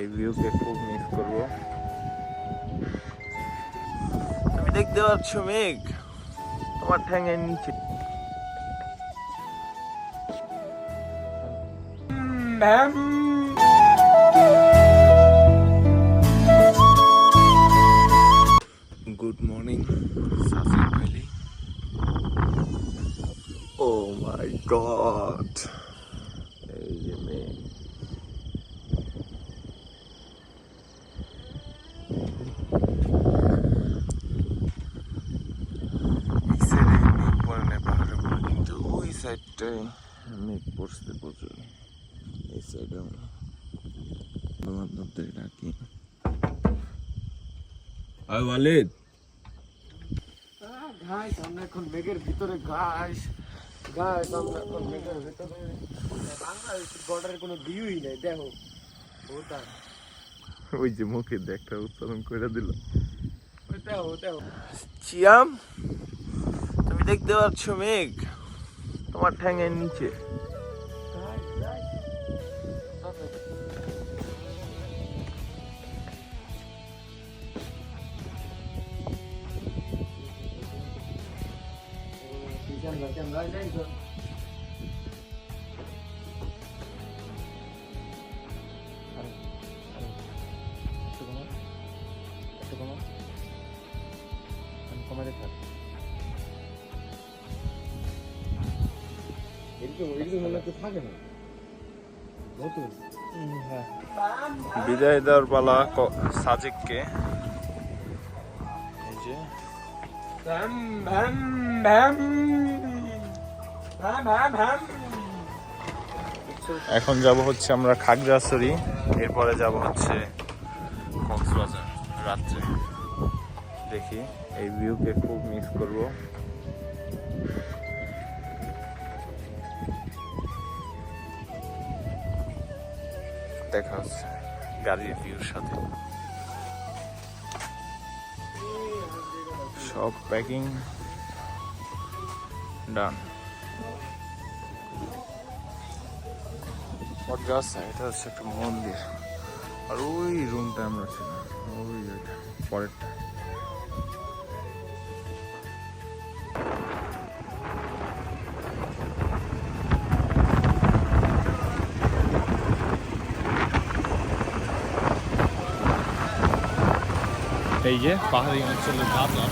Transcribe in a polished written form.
এই ভিউকে খুব মিস করবো। তুমি দেখতে পাচ্ছ মেঘ তোমার ঠ্যাঙের নিচে। Good morning সাসেক valley. ও মাই গড, এই যে মেঘ। কিন্তু ওই সাইডটায় মেঘ পড়ছে প্রচুর। এই সাইডে বান্ধবদের ডাকি। আয় ওয়ালিদ, গাইস আমরা এখন মেঘের ভিতরে। গাইস আমরা এখন মেঘের ভিতরে। বাংলাদেশের বর্ডারের কোনো ভিউই নেই। দেখো ভুটান, ওই যে মুখে দেখা উচ্চারণ করে দিল। দেখো চিয়াম, তুমি দেখতে পাচ্ছ মেঘ তোমার ঠ্যাঙের নিচে। বিদায় দেওয়ার পালা সাজেককে। এই যে এখন যাব হচ্ছে আমরা খাগড়াছড়ি, এরপরে যাব হচ্ছে কক্সবাজার রাত্রে। দেখি এই ভিউকে খুব মিস করব। দেখা হচ্ছে গাড়ির ভিউর সাথে। সব প্যাকিং ডান। এটা হচ্ছে একটা মন্দির, আর ওই রুমটা আমরা ছিলাম, ওই পরেরটা। এই যে পাহাড়ি অঞ্চলের বাজার।